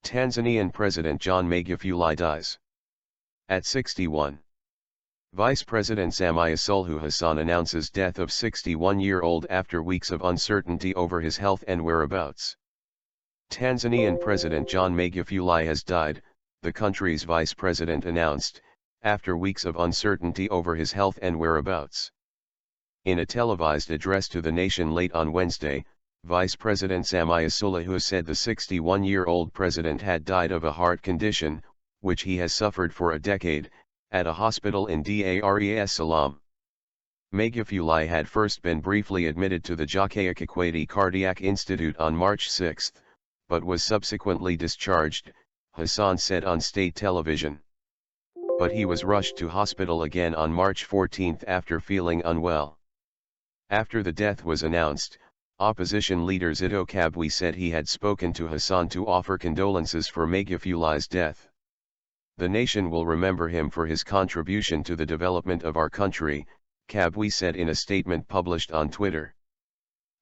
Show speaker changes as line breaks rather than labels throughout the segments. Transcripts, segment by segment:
Tanzanian President John Magufuli dies. At 61. Vice President Samia Suluhu Hassan announces death of 61-year-old after weeks of uncertainty over his health and whereabouts. Tanzanian President John Magufuli has died, the country's vice president announced, after weeks of uncertainty over his health and whereabouts. In a televised address to the nation late on Wednesday, Vice President Samia Suluhu said the 61-year-old president had died of a heart condition, which he has suffered for a decade, at a hospital in Dar es Salaam. Magufuli had first been briefly admitted to the Jakaya Kikwete Cardiac Institute on March 6, but was subsequently discharged, Hassan said on state television. But he was rushed to hospital again on March 14 after feeling unwell. After the death was announced, opposition leader Zitto Kabwe said he had spoken to Hassan to offer condolences for Magufuli's death. The nation will remember him for his contribution to the development of our country, Kabwe said in a statement published on Twitter.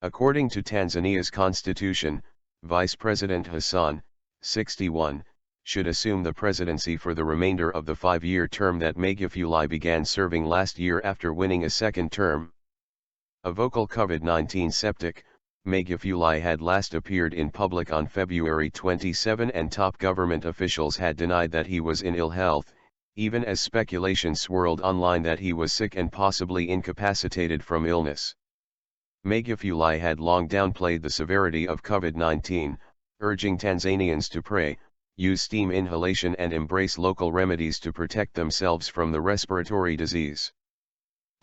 According to Tanzania's constitution, Vice President Hassan, 61, should assume the presidency for the remainder of the 5-year term that Magufuli began serving last year after winning a second term. A vocal COVID-19 skeptic, Magufuli had last appeared in public on February 27 and top government officials had denied that he was in ill health, even as speculation swirled online that he was sick and possibly incapacitated from illness. Magufuli had long downplayed the severity of COVID-19, urging Tanzanians to pray, use steam inhalation and embrace local remedies to protect themselves from the respiratory disease.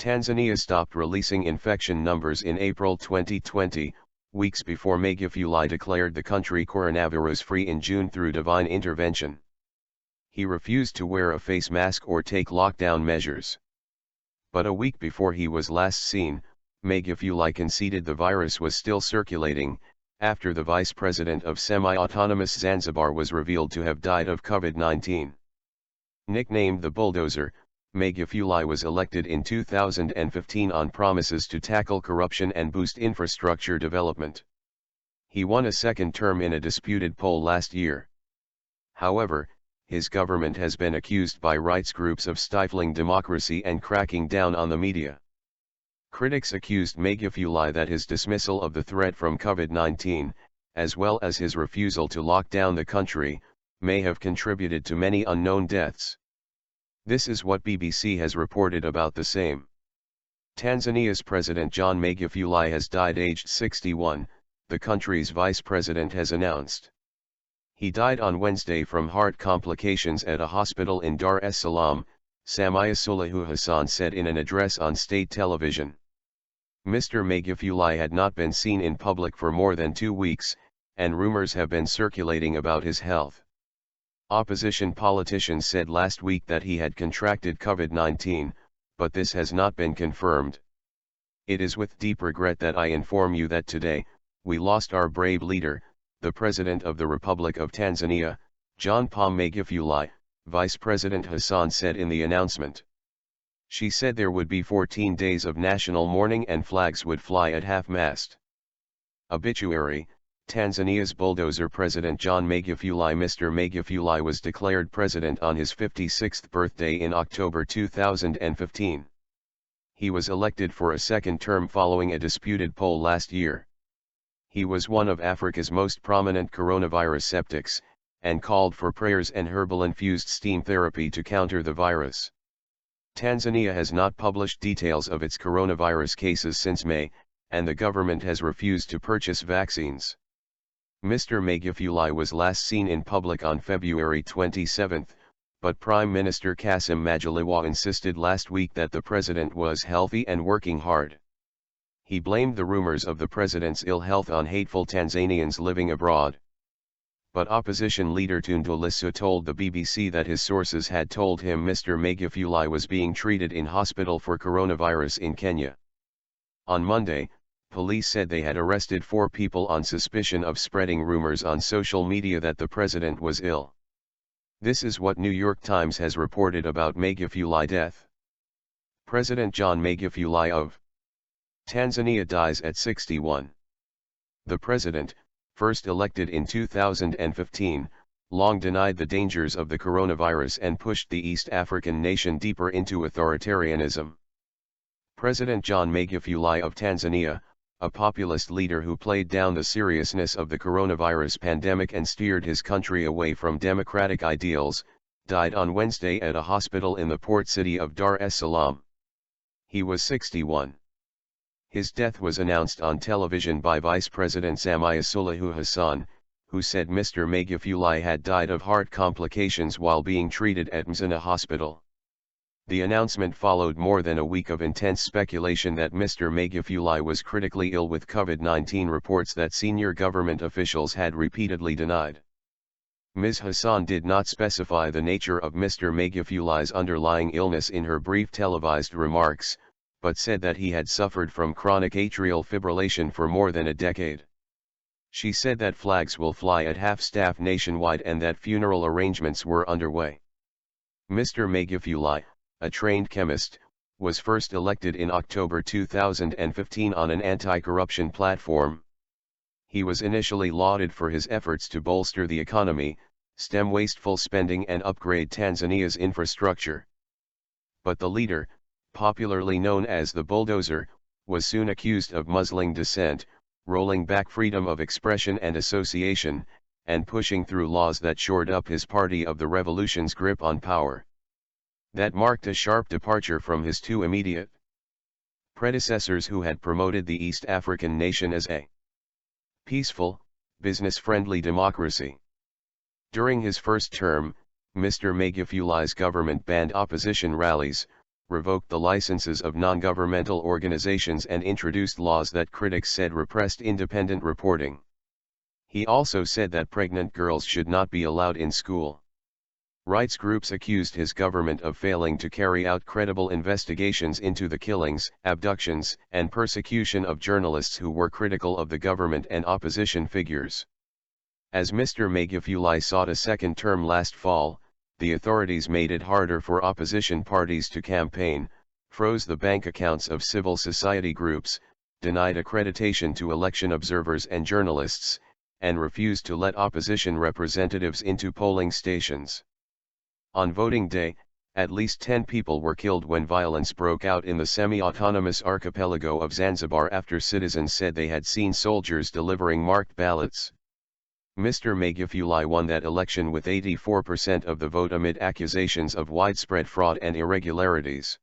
Tanzania stopped releasing infection numbers in April 2020, weeks before Magufuli declared the country coronavirus-free in June through divine intervention. He refused to wear a face mask or take lockdown measures. But a week before he was last seen, Magufuli conceded the virus was still circulating, after the vice president of semi-autonomous Zanzibar was revealed to have died of COVID-19. Nicknamed the bulldozer, Magufuli was elected in 2015 on promises to tackle corruption and boost infrastructure development. He won a second term in a disputed poll last year. However, his government has been accused by rights groups of stifling democracy and cracking down on the media. Critics accused Magufuli that his dismissal of the threat from COVID-19, as well as his refusal to lock down the country, may have contributed to many unknown deaths. This is what BBC has reported about the same. Tanzania's President John Magufuli has died aged 61, the country's vice president has announced. He died on Wednesday from heart complications at a hospital in Dar es Salaam, Samia Suluhu Hassan said in an address on state television. Mr. Magufuli had not been seen in public for more than 2 weeks, and rumors have been circulating about his health. Opposition politicians said last week that he had contracted COVID-19, but this has not been confirmed. It is with deep regret that I inform you that today, we lost our brave leader, the President of the Republic of Tanzania, John Pombe Magufuli, Vice President Hassan said in the announcement. She said there would be 14 days of national mourning and flags would fly at half-mast. Obituary: Tanzania's bulldozer President John Magufuli. Mr. Magufuli was declared president on his 56th birthday in October 2015. He was elected for a second term following a disputed poll last year. He was one of Africa's most prominent coronavirus skeptics, and called for prayers and herbal-infused steam therapy to counter the virus. Tanzania has not published details of its coronavirus cases since May, and the government has refused to purchase vaccines. Mr. Magufuli was last seen in public on February 27, but Prime Minister Kassim Majaliwa insisted last week that the president was healthy and working hard. He blamed the rumors of the president's ill health on hateful Tanzanians living abroad. But opposition leader Tundu Lissu told the BBC that his sources had told him Mr. Magufuli was being treated in hospital for coronavirus in Kenya. On Monday, police said they had arrested 4 people on suspicion of spreading rumors on social media that the president was ill. This is what New York Times has reported about Magufuli's death. President John Magufuli of Tanzania dies at 61. The president, first elected in 2015, long denied the dangers of the coronavirus and pushed the East African nation deeper into authoritarianism. President John Magufuli of Tanzania, a populist leader who played down the seriousness of the coronavirus pandemic and steered his country away from democratic ideals, died on Wednesday at a hospital in the port city of Dar es Salaam. He was 61. His death was announced on television by Vice President Samia Suluhu Hassan, who said Mr. Magufuli had died of heart complications while being treated at Mzina Hospital. The announcement followed more than a week of intense speculation that Mr. Magufuli was critically ill with COVID-19, reports that senior government officials had repeatedly denied. Ms. Hassan did not specify the nature of Mr. Magufuli's underlying illness in her brief televised remarks, but said that he had suffered from chronic atrial fibrillation for more than a decade. She said that flags will fly at half-staff nationwide and that funeral arrangements were underway. Mr. Magufuli, a trained chemist, was first elected in October 2015 on an anti-corruption platform. He was initially lauded for his efforts to bolster the economy, stem wasteful spending and upgrade Tanzania's infrastructure. But the leader, popularly known as the bulldozer, was soon accused of muzzling dissent, rolling back freedom of expression and association, and pushing through laws that shored up his party of the revolution's grip on power. That marked a sharp departure from his two immediate predecessors who had promoted the East African nation as a peaceful, business-friendly democracy. During his first term, Mr. Magufuli's government banned opposition rallies, revoked the licenses of non-governmental organizations and introduced laws that critics said repressed independent reporting. He also said that pregnant girls should not be allowed in school. Rights groups accused his government of failing to carry out credible investigations into the killings, abductions, and persecution of journalists who were critical of the government and opposition figures. As Mr. Magufuli sought a second term last fall, the authorities made it harder for opposition parties to campaign, froze the bank accounts of civil society groups, denied accreditation to election observers and journalists, and refused to let opposition representatives into polling stations. On voting day, at least 10 people were killed when violence broke out in the semi-autonomous archipelago of Zanzibar after citizens said they had seen soldiers delivering marked ballots. Mr. Magufuli won that election with 84% of the vote amid accusations of widespread fraud and irregularities.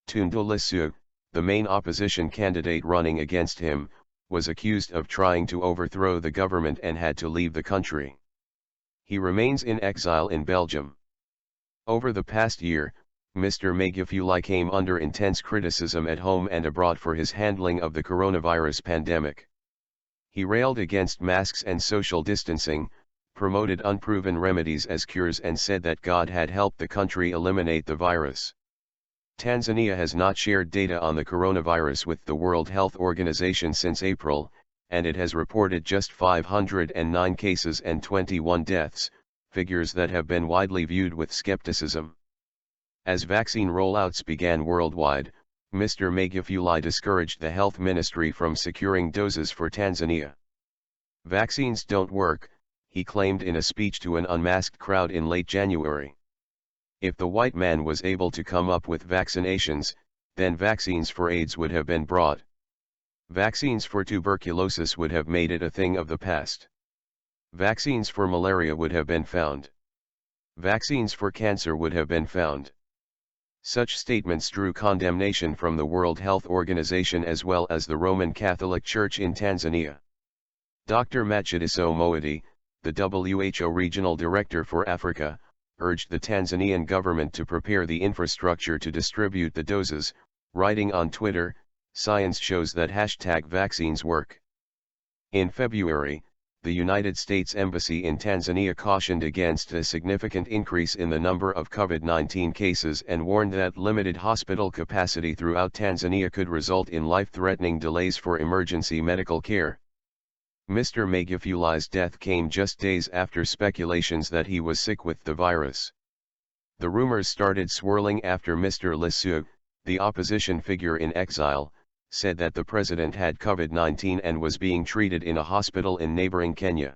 Tundu Lissu, the main opposition candidate running against him, was accused of trying to overthrow the government and had to leave the country. He remains in exile in Belgium. Over the past year, Mr. Magufuli came under intense criticism at home and abroad for his handling of the coronavirus pandemic. He railed against masks and social distancing, promoted unproven remedies as cures and said that God had helped the country eliminate the virus. Tanzania has not shared data on the coronavirus with the World Health Organization since April, and it has reported just 509 cases and 21 deaths, figures that have been widely viewed with skepticism. As vaccine rollouts began worldwide, Mr. Magufuli discouraged the health ministry from securing doses for Tanzania. Vaccines don't work, he claimed in a speech to an unmasked crowd in late January. If the white man was able to come up with vaccinations, then vaccines for AIDS would have been brought. Vaccines for tuberculosis would have made it a thing of the past. Vaccines for malaria would have been found. Vaccines for cancer would have been found. Such statements drew condemnation from the World Health Organization as well as the Roman Catholic Church in Tanzania. Dr. Matshidiso Moeti, the WHO Regional Director for Africa, urged the Tanzanian government to prepare the infrastructure to distribute the doses, writing on Twitter, "Science shows that #vaccines work." In February, the United States Embassy in Tanzania cautioned against a significant increase in the number of COVID-19 cases and warned that limited hospital capacity throughout Tanzania could result in life-threatening delays for emergency medical care. Mr. Magufuli's death came just days after speculations that he was sick with the virus. The rumors started swirling after Mr. Lissu, the opposition figure in exile, said that the president had COVID-19 and was being treated in a hospital in neighboring Kenya.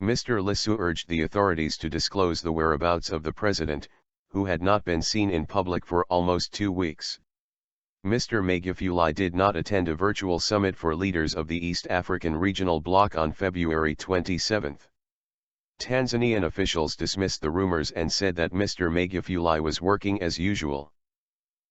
Mr. Lissu urged the authorities to disclose the whereabouts of the president, who had not been seen in public for almost 2 weeks. Mr. Magufuli did not attend a virtual summit for leaders of the East African Regional Bloc on February 27. Tanzanian officials dismissed the rumors and said that Mr. Magufuli was working as usual.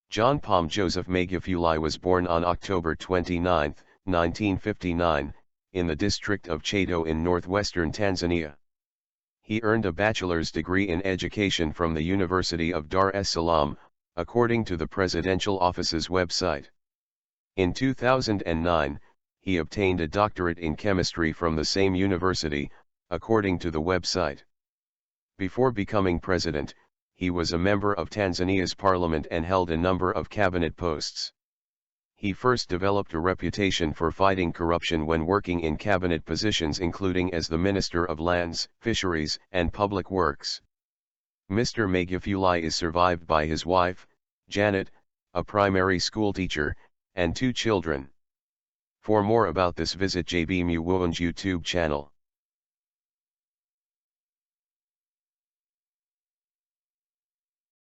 John Pombe Joseph Magufuli was born on October 29, 1959, in the district of Chato in northwestern Tanzania. He earned a bachelor's degree in education from the University of Dar es Salaam, according to the Presidential Office's website. In 2009, he obtained a doctorate in chemistry from the same university, according to the website. Before becoming president, he was a member of Tanzania's parliament and held a number of cabinet posts. He first developed a reputation for fighting corruption when working in cabinet positions including as the Minister of Lands, Fisheries, and Public Works. Mr. Magufuli is survived by his wife, Janet, a primary school teacher, and 2 children. For more about this visit JB Muwonge YouTube channel.